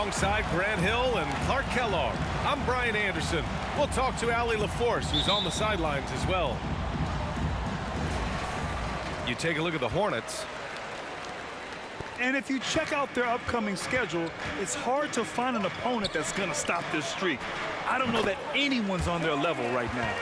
Alongside Grant Hill and Clark Kellogg, I'm Brian Anderson. We'll talk to Allie LaForce, who's on the sidelines as well. You take a look at the Hornets. And if you check out their upcoming schedule, it's hard to find an opponent that's going to stop this streak. I don't know that anyone's on their level right now.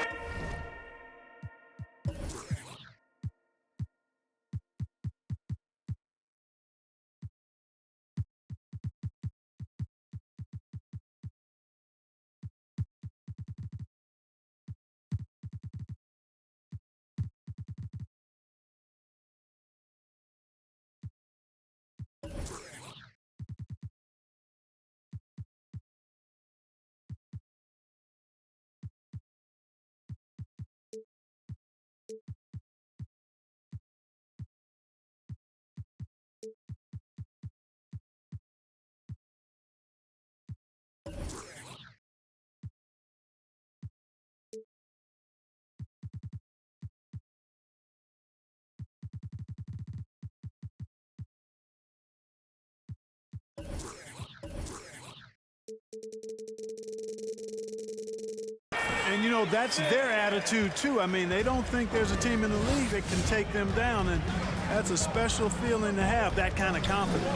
And, you know, that's their attitude, too. I mean, they don't think there's a team in the league that can take them down, and that's a special feeling to have, that kind of confidence.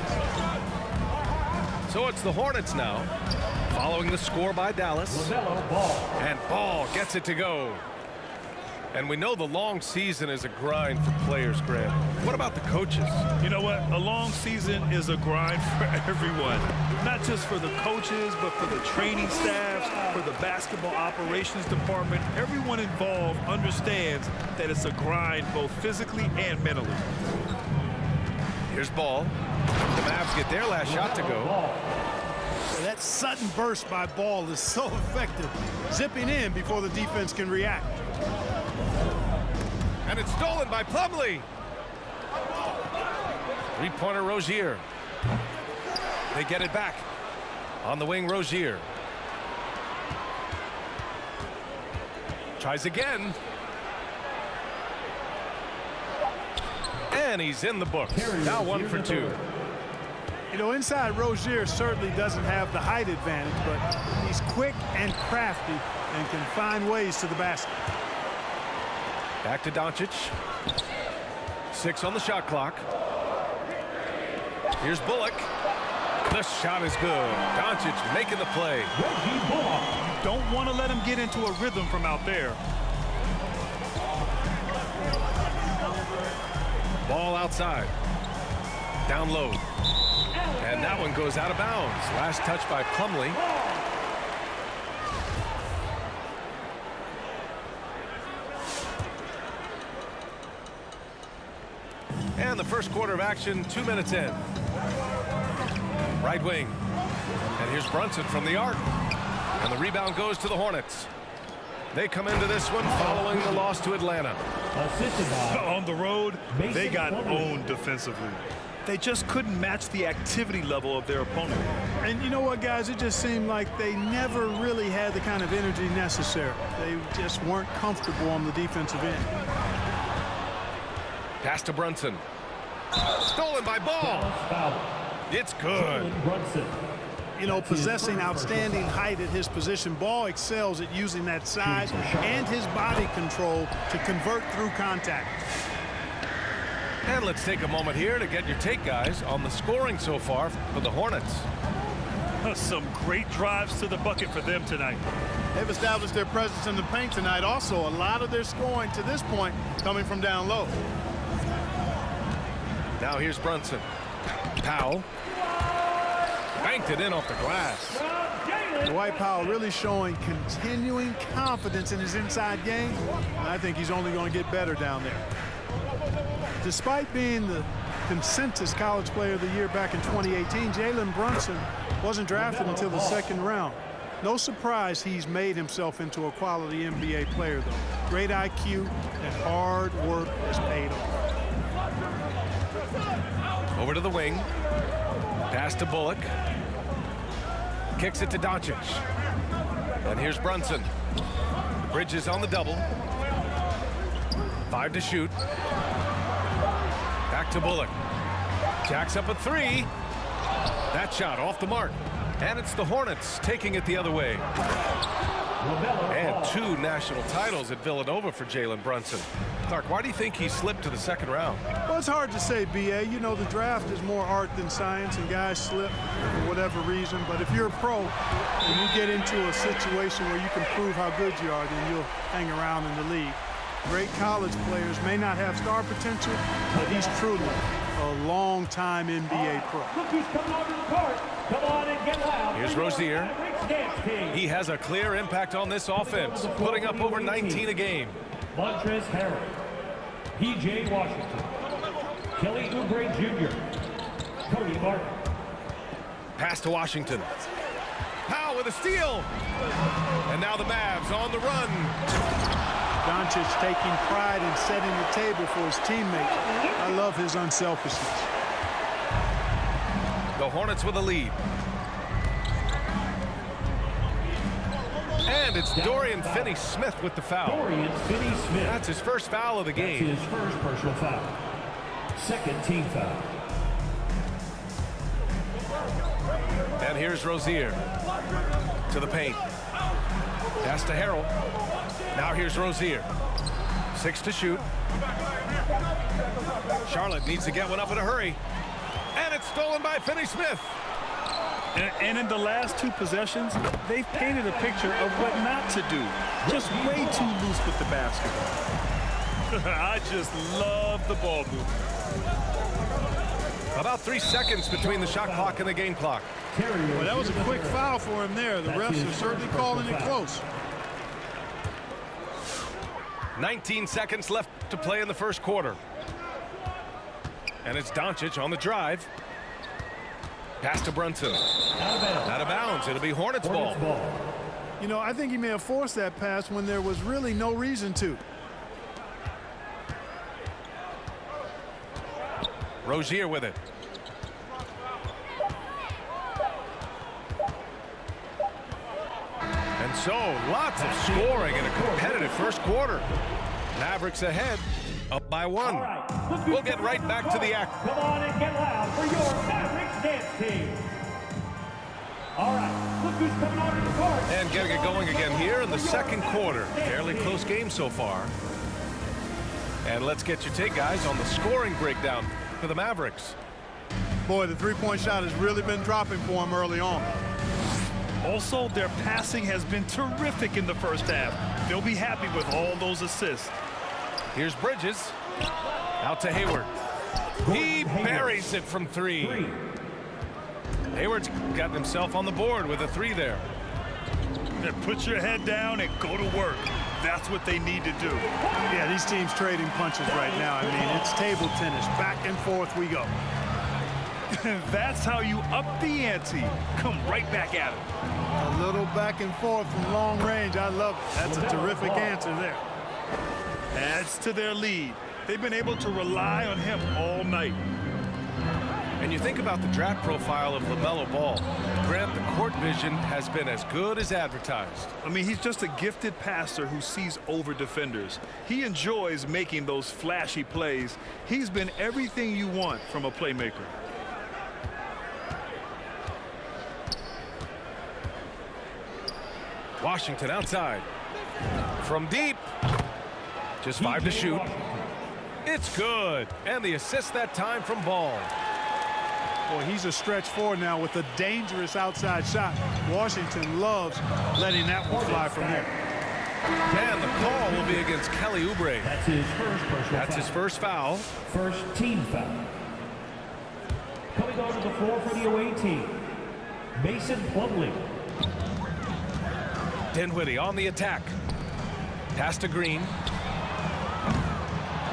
So it's the Hornets now, following the score by Dallas. And Ball gets it to go. And we know the long season is a grind for players, Grant. What about the coaches? You know what? A long season is a grind for everyone. Not just for the coaches, but for the training staffs, for the basketball operations department. Everyone involved understands that it's a grind both physically and mentally. Here's Ball. The Mavs get their last shot to go. Well, that sudden burst by Ball is so effective, zipping in before the defense can react. And it's stolen by Plumlee. Three-pointer Rozier. They get it back. On the wing, Rozier. Tries again. And he's in the books. Now 1 for 2. You know, inside Rozier certainly doesn't have the height advantage, but he's quick and crafty and can find ways to the basket. Back to Doncic. 6 on the shot clock. Here's Bullock. The shot is good. Doncic making the play. You don't want to let him get into a rhythm from out there. Ball outside. Down low. And that one goes out of bounds. Last touch by Plumlee. And the first quarter of action, 2 minutes in. Right wing. And here's Brunson from the arc. And the rebound goes to the Hornets. They come into this one following the loss to Atlanta. On the road, they got owned defensively. They just couldn't match the activity level of their opponent. And you know what, guys? It just seemed like they never really had the kind of energy necessary. They just weren't comfortable on the defensive end. Pass to Brunson. Stolen by Ball. It's good. You know, possessing outstanding height at his position, Ball excels at using that size and his body control to convert through contact. And let's take a moment here to get your take, guys, on the scoring so far for the Hornets. Some great drives to the bucket for them tonight. They've established their presence in the paint tonight. Also, a lot of their scoring to this point coming from down low. Now here's Brunson. Powell. Banked it in off the glass. Dwight Powell really showing continuing confidence in his inside game. And I think he's only going to get better down there. Despite being the consensus college player of the year back in 2018, Jalen Brunson wasn't drafted until the second round. No surprise he's made himself into a quality NBA player, though. Great IQ and hard work has paid off. Over to the wing. Pass to Bullock. Kicks it to Doncic. And here's Brunson. Bridges on the double. 5 to shoot. Back to Bullock. Jacks up a 3. That shot off the mark. And it's the Hornets taking it the other way. And 2 national titles at Villanova for Jalen Brunson. Clark, why do you think he slipped to the second round? Well, it's hard to say, B.A. You know, the draft is more art than science, and guys slip for whatever reason. But if you're a pro and you get into a situation where you can prove how good you are, then you'll hang around in the league. Great college players may not have star potential, but he's truly a long-time NBA pro. Here's Rozier. He has a clear impact on this offense, putting up over 19 a game. Montrezl Harrell, P.J. Washington, Kelly Oubre Jr., Cody Martin. Pass to Washington. Powell with a steal. And now the Mavs on the run. Doncic taking pride in setting the table for his teammates. I love his unselfishness. The Hornets with a lead. And it's Dorian Finney-Smith with the foul. Dorian Finney-Smith. That's his first foul of the game. That's his first personal foul. Second team foul. And here's Rozier to the paint. Pass to Harrell. Now here's Rozier. 6 to shoot. Charlotte needs to get one up in a hurry. And it's stolen by Finney-Smith. And in the last 2 possessions, they've painted a picture of what not to do. Just way too loose with the basketball. I just love the ball movement. About 3 seconds between the shot clock and the game clock. Well, that was a quick foul for him there. The refs are certainly calling it close. 19 seconds left to play in the first quarter. And it's Doncic on the drive. Pass to Brunson. Out of bounds. It'll be Hornets ball. You know, I think he may have forced that pass when there was really no reason to. Rozier with it. And so, lots of scoring in a competitive first quarter. Mavericks ahead, up by 1. We'll get right back to the act. Come on and get loud for your Mavericks dance team. All right, look who's coming onto the court. And getting it going again here in the second quarter. Fairly close game so far. And let's get your take, guys, on the scoring breakdown for the Mavericks. Boy, the three-point shot has really been dropping for him early on. Also, their passing has been terrific in the first half. They'll be happy with all those assists. Here's Bridges. Out to Hayward. He buries it from 3. Hayward's got himself on the board with a 3 there. Then put your head down and go to work. That's what they need to do. Yeah, these teams trading punches right now. I mean, it's table tennis. Back and forth we go. That's how you up the ante. Come right back at it. A little back and forth from long range. I love it. That's a terrific answer there. Adds to their lead. They've been able to rely on him all night. And you think about the draft profile of LaMelo Ball. Grant, the court vision has been as good as advertised. I mean, he's just a gifted passer who sees over defenders. He enjoys making those flashy plays. He's been everything you want from a playmaker. Washington outside. From deep. Just 5 to shoot. It's good. And the assist that time from Ball. Boy, he's a stretch 4 now with a dangerous outside shot. Washington loves letting that one fly from there. And the call will be against Kelly Oubre. That's his first personal foul. That's his first foul. First team foul. Coming onto the floor for the away team, Mason Plumlee. Dinwiddie on the attack. Pass to Green.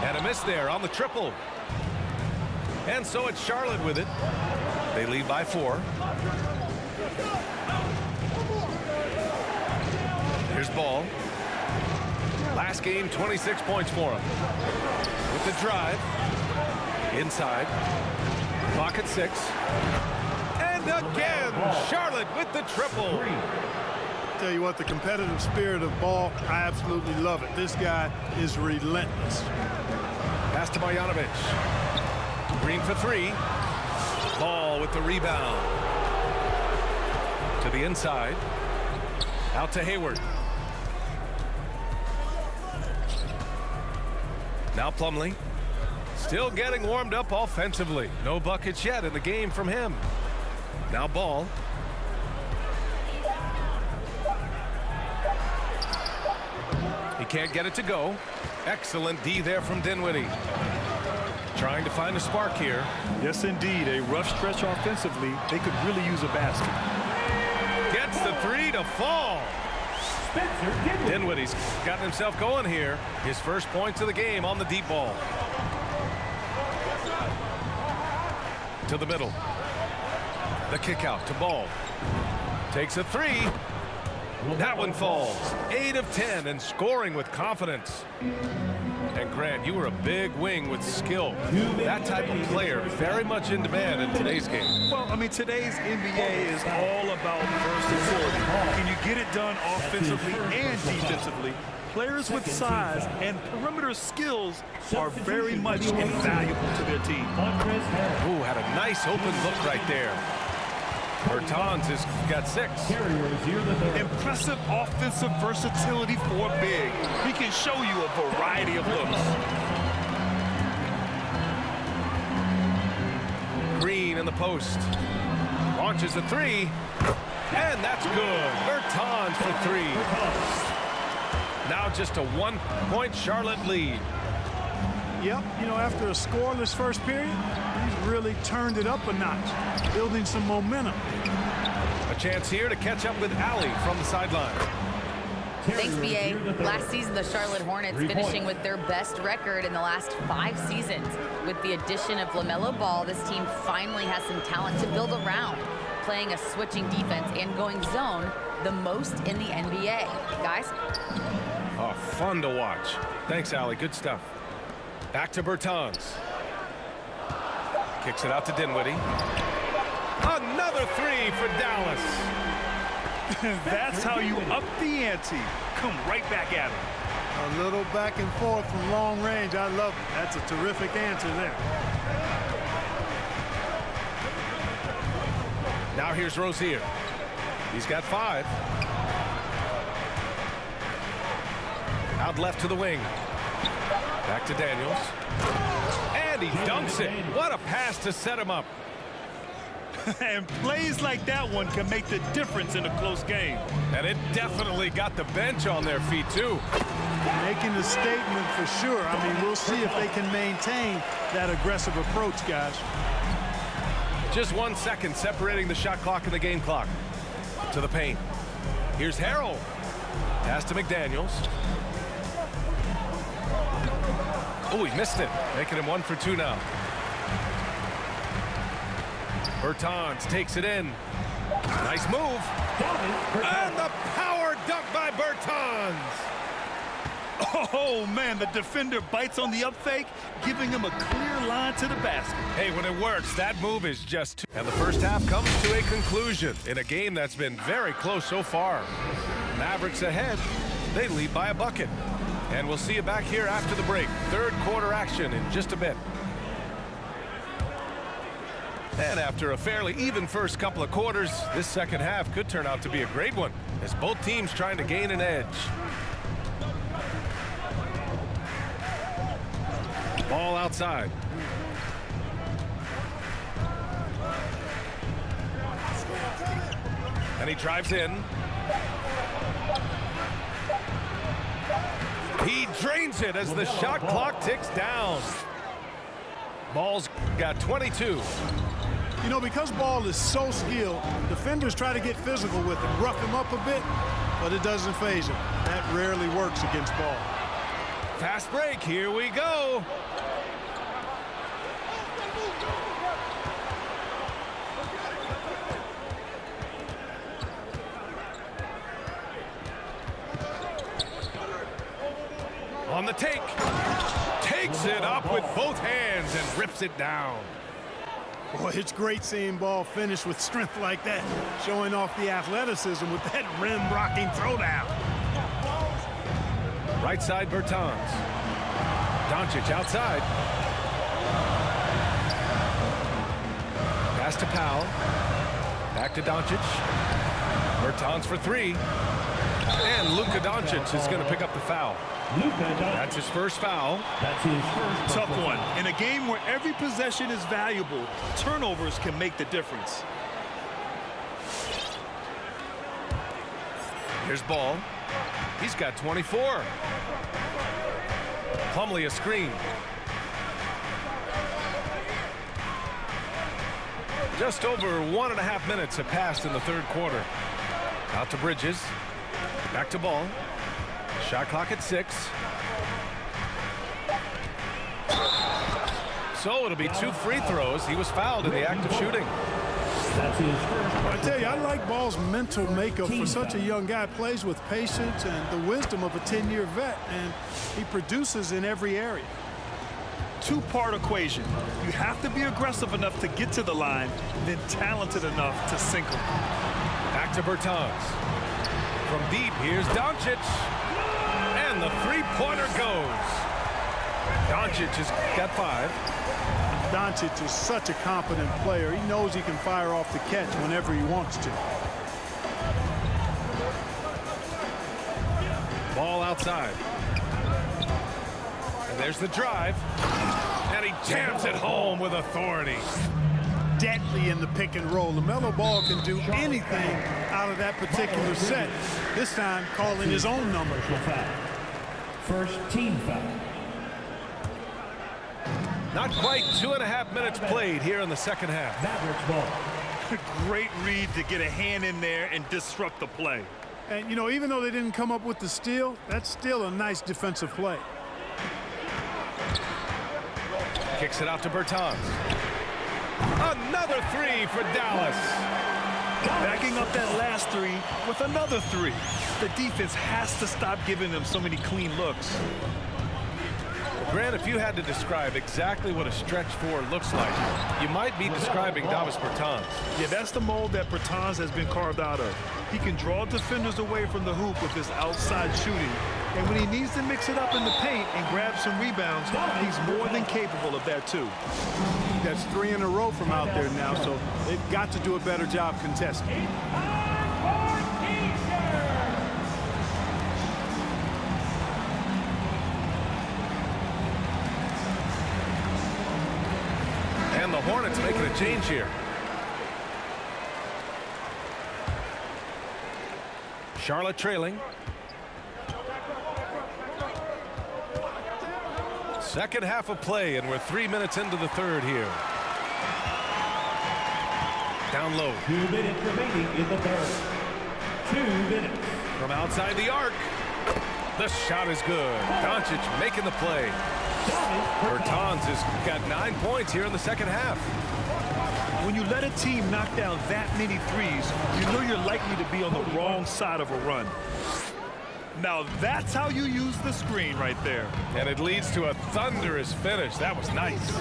And a miss there on the triple. And so it's Charlotte with it. They lead by 4. Here's Ball. Last game, 26 points for him. With the drive. Inside. Clock at 6. And again, Charlotte with the triple. Tell you what, the competitive spirit of Ball, I absolutely love it. This guy is relentless. Pass to Marjanovic. Green for 3. Ball with the rebound. the inside. Out to Hayward. Now Plumlee. Still getting warmed up offensively. No buckets yet in the game from him. Now Ball. He can't get it to go. Excellent D there from Dinwiddie. Trying to find a spark here. Yes, indeed. A rough stretch offensively. They could really use a basket. Gets the three to fall. Dinwiddie's gotten himself going here. His first points of the game on the deep ball. To the middle. The kick out to Ball. Takes a three. That one falls. 8 of 10 and scoring with confidence. And Grant, you were a big wing with skill. That type of player very much in demand in today's game. Well, I mean, today's NBA is all about versatility. Can you get it done offensively and defensively? Players with size and perimeter skills are very much invaluable to their team. Ooh, had a nice open look right there. Bertans has got 6. Impressive offensive versatility for a big. He can show you a variety of looks. Green in the post. Launches a 3. And that's good. Bertans for 3. Now just a 1-point Charlotte lead. Yep, you know, after a scoreless first period, he's really turned it up a notch, building some momentum. A chance here to catch up with Allie from the sideline. Thanks, B.A. Last season, the Charlotte Hornets finishing with their best record in the last 5 seasons. With the addition of LaMelo Ball, this team finally has some talent to build around, playing a switching defense and going zone the most in the NBA. Guys? Oh, fun to watch. Thanks, Allie. Good stuff. Back to Bertans. Kicks it out to Dinwiddie. Another 3 for Dallas. That's how you up the ante. Come right back at him. A little back and forth from long range. I love it. That's a terrific answer there. Now here's Rozier. He's got 5. Out left to the wing. Back to Daniels. And he dunks it. What a pass to set him up. And plays like that one can make the difference in a close game. And it definitely got the bench on their feet, too. Making a statement for sure. I mean, we'll see if they can maintain that aggressive approach, guys. Just 1 second separating the shot clock and the game clock. To the paint. Here's Harrell. Pass to McDaniels. Oh, he missed it. Making him 1 for 2 now. Bertans takes it in. Nice move. And the power dunk by Bertans. Oh, man, the defender bites on the up fake, giving him a clear line to the basket. Hey, when it works, that move is just too... And the first half comes to a conclusion in a game that's been very close so far. Mavericks ahead. They lead by a bucket. And we'll see you back here after the break. Third quarter action in just a bit. And after a fairly even first couple of quarters, this second half could turn out to be a great one as both teams trying to gain an edge. Ball outside. And he drives in. He drains it as the shot clock ticks down. Ball's got 22. You know, because Ball is so skilled, defenders try to get physical with him, rough him up a bit, but it doesn't faze him. That rarely works against Ball. Fast break, here we go. On the take. Takes it up with both hands and rips it down. Boy, it's great seeing Ball finish with strength like that, showing off the athleticism with that rim-rocking throwdown. Right side, Bertans. Doncic outside. Pass to Powell. Back to Doncic. Bertans for three. And Luka Doncic is going to pick up the foul. That's his first foul. That's his first. Tough one. In a game where every possession is valuable, turnovers can make the difference. Here's Ball. He's got 24. Plumlee a screen. Just over 1.5 minutes have passed in the third quarter. Out to Bridges. Back to Ball. Shot clock at 6. So it'll be 2 free throws. He was fouled in the act of shooting. That's his first. I tell you, I like Ball's mental makeup for such a young guy. Plays with patience and the wisdom of a 10-year vet, and he produces in every area. Two-part equation. You have to be aggressive enough to get to the line, then talented enough to sink them. Back to Bertans. From deep, here's Doncic. And the three-pointer goes. Doncic has got 5. Doncic is such a confident player. He knows he can fire off the catch whenever he wants to. Ball outside. And there's the drive. And he jams it home with authority. Deadly in the pick and roll. LaMelo Ball can do anything out of that particular set. This time calling his own number. First team foul. Not quite 2.5 minutes played here in the second half. Mavericks ball. Great read to get a hand in there and disrupt the play. And, you know, even though they didn't come up with the steal, that's still a nice defensive play. Kicks it out to Bertans. Another 3 for Dallas. Backing up that last 3 with another 3. The defense has to stop giving them so many clean looks. Grant, if you had to describe exactly what a stretch 4 looks like, you might be describing Davis Bertans. Yeah, that's the mold that Bertans has been carved out of. He can draw defenders away from the hoop with his outside shooting. And when he needs to mix it up in the paint and grab some rebounds, he's more than capable of that too. That's 3 in a row from out there now, so they've got to do a better job contesting. And the Hornets making a change here. Charlotte trailing. Second half of play, and we're 3 minutes into the third here. Down low. 2 minutes remaining in the third. 2 minutes. From outside the arc. The shot is good. Doncic making the play. Bertans has got 9 points here in the second half. When you let a team knock down that many threes, you know you're likely to be on the wrong side of a run. Now that's how you use the screen right there. And it leads to a thunderous finish. That was nice.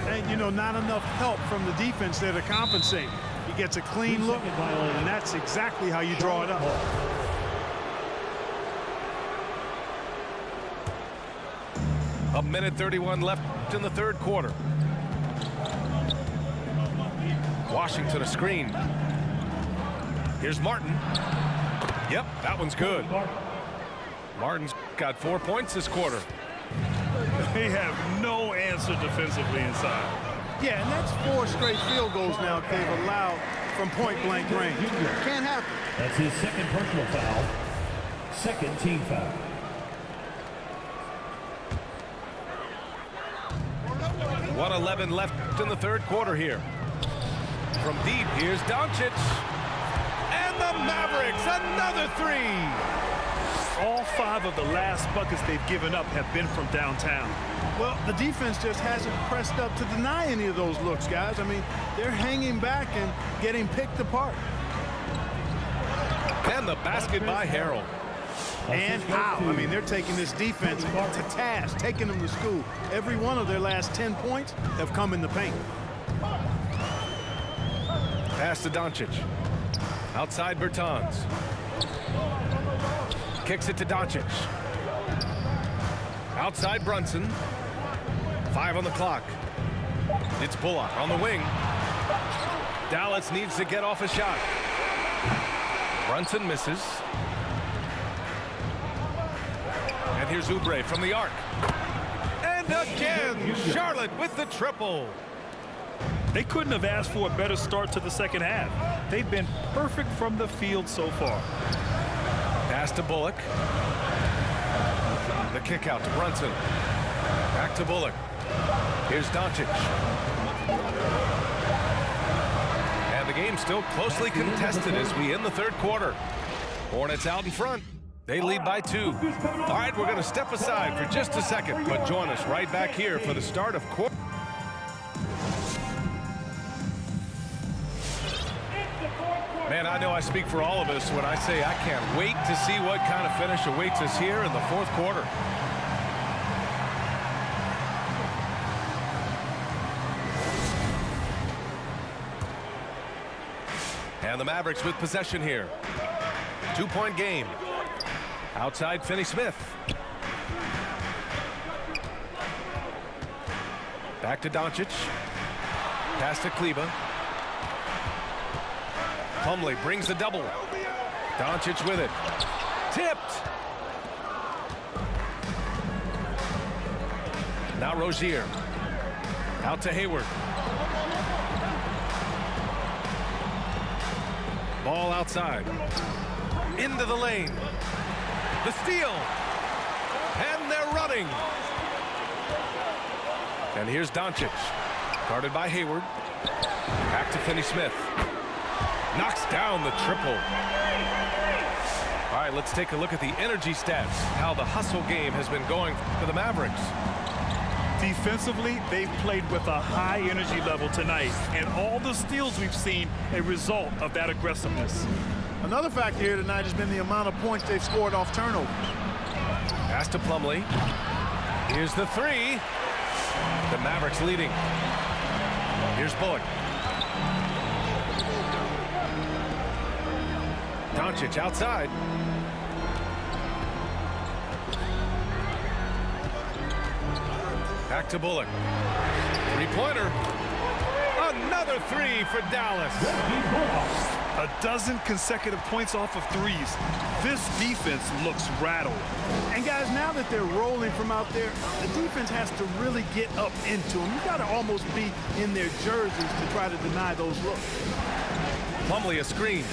And, you know, not enough help from the defense there to compensate. He gets a clean look, and that's exactly how you draw it up. A minute 31 left in the third quarter. Washington a screen. Here's Martin. Yep, that one's good. Martin's got 4 points this quarter. They have no answer defensively inside. Yeah, and that's 4 straight field goals now they've allowed from point-blank range. Can't happen. That's his second personal foul. Second team foul. .111 left in the third quarter here. From deep, here's Doncic. And the Mavericks, another 3. All 5 of the last buckets they've given up have been from downtown. Well, the defense just hasn't pressed up to deny any of those looks, guys. I mean, they're hanging back and getting picked apart. And the basket by Harrell. And how? I mean, they're taking this defense to task, taking them to school. Every one of their last 10 points have come in the paint. Pass to Doncic. Outside Bertans. Kicks it to Doncic. Outside Brunson. 5 on the clock. It's Bullock on the wing. Dallas needs to get off a shot. Brunson misses. And here's Oubre from the arc. And again, Charlotte with the triple. They couldn't have asked for a better start to the second half. They've been perfect from the field so far. Pass to Bullock. The kick out to Brunson. Back to Bullock. Here's Doncic. And the game's still closely contested as we end the third quarter. Hornets out in front. They lead by 2. All right, we're going to step aside for just a second, but join us right back here for the start of quarter. Man, I know I speak for all of us when I say I can't wait to see what kind of finish awaits us here in the fourth quarter. And the Mavericks with possession here. 2-point game. Outside, Finney-Smith. Back to Doncic. Pass to Kleber. Plumlee brings the double. Doncic with it. Tipped. Now Rozier. Out to Hayward. Ball outside. Into the lane. The steal. And they're running. And here's Doncic. Guarded by Hayward. Back to Finney-Smith. Knocks down the triple. All right, let's take a look at the energy stats. How the hustle game has been going for the Mavericks. Defensively, they've played with a high energy level tonight, and all the steals we've seen a result of that aggressiveness. Another factor here tonight has been the amount of points they've scored off turnover. Pass to Plumlee. Here's the three. The Mavericks leading. Here's Bullock. Doncic outside. Back to Bullock. Three-pointer. Another three for Dallas. A dozen consecutive points off of threes. This defense looks rattled. And guys, now that they're rolling from out there, the defense has to really get up into them. You've got to almost be in their jerseys to try to deny those looks. Plumlee a screen.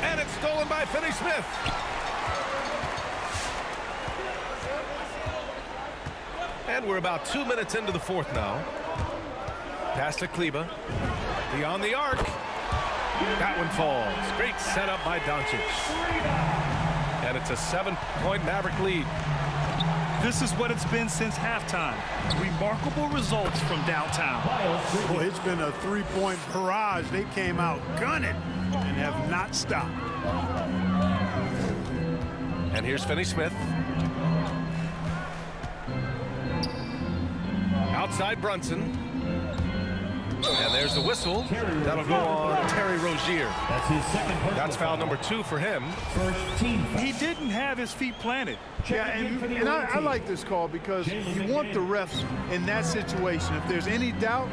And it's stolen by Finney-Smith. And we're about 2 minutes into the fourth now. Pass to Kleber. Beyond the arc. That one falls. Great setup by Doncic. And it's a 7-point Maverick lead. This is what it's been since halftime. Remarkable results from downtown. Boy, it's been a three-point barrage. They came out gunning and have not stopped. And here's Finney-Smith. Outside Brunson. And there's the whistle. That'll go on Terry Rozier. That's his second personal That's foul number 2 for him. First team foul. He didn't have his feet planted. Yeah, and I like this call because you want the refs in that situation. If there's any doubt,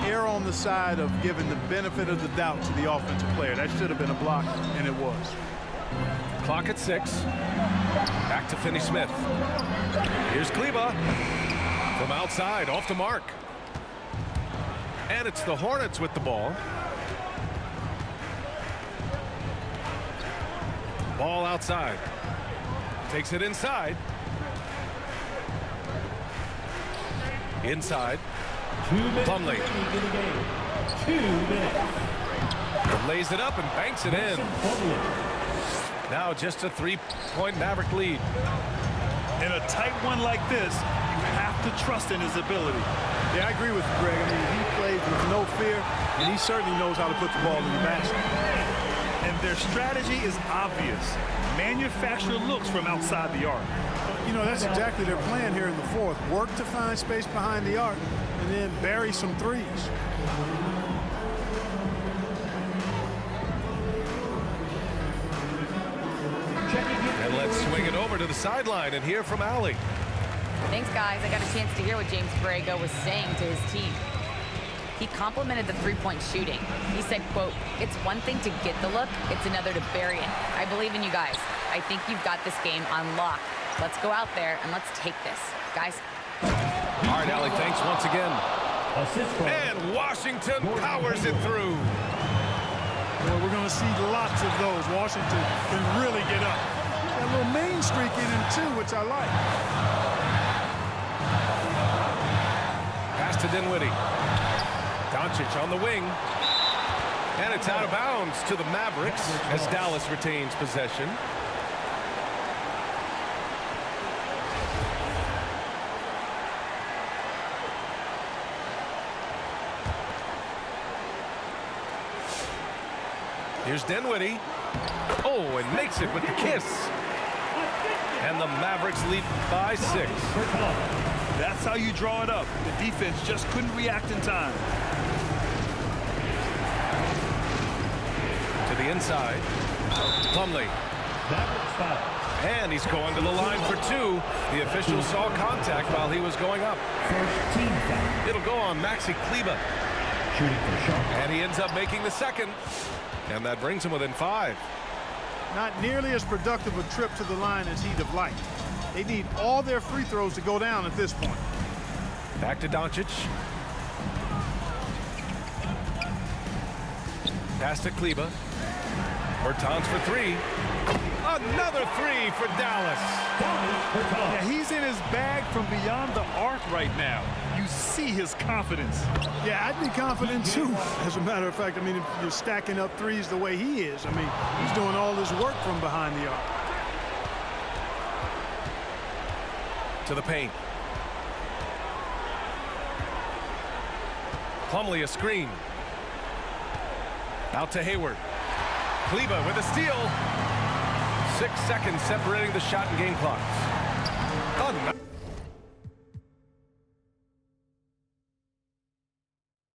err on the side of giving the benefit of the doubt to the offensive player. That should have been a block, and it was. Clock at 6. Back to Finney-Smith. Here's Kleber. From outside, off the mark. And it's the Hornets with the ball. Ball outside. Takes it inside. Inside. 2 minutes Plumlee. remaining in the game. 2 minutes. Lays it up and banks it in. Now just a 3-point Maverick lead. In a tight one like this, you have to trust in his ability. Yeah, I agree with you, Greg. I mean, he plays with no fear, and he certainly knows how to put the ball in the basket. And their strategy is obvious. Manufacture looks from outside the arc. You know, that's exactly their plan here in the fourth. Work to find space behind the arc, and then bury some threes. And let's swing it over to the sideline and hear from Allie. Thanks, guys. I got a chance to hear what James Borrego was saying to his team. he complimented the three-point shooting. He said, quote, "It's one thing to get the look, it's another to bury it. I believe in you guys. I think you've got this game on lock. Let's go out there and let's take this, guys." All right, Allie, thanks once again. Assist from And Washington powers it through. Well, we're going to see lots of those. Washington can really get up. Got a little main streak in him, too, which I like. Pass to Dinwiddie. Doncic on the wing. And it's out of bounds to the Mavericks as Dallas retains possession. Here's Dinwiddie. Oh, and makes it with the kiss. And the Mavericks lead by 6. That's how you draw it up. The defense just couldn't react in time. To the inside. Plumlee. Mavericks foul. And he's going to the line for 2. The official saw contact while he was going up. First team foul. It'll go on Maxi Kleber. Shooting for Sharp. And he ends up making the second. And that brings him within 5. Not nearly as productive a trip to the line as he'd have liked. They need all their free throws to go down at this point. Back to Doncic. Pass to Kleber. Bertans for 3. Another 3 for Dallas. Yeah, he's in his bag from beyond the arc right now. You see his confidence. Yeah, I'd be confident too. As a matter of fact, I mean, if you're stacking up threes the way he is, I mean, he's doing all this work from behind the arc. To the paint. Plumlee a screen. Out to Hayward. Kleber with a steal. 6 seconds separating the shot and game clocks.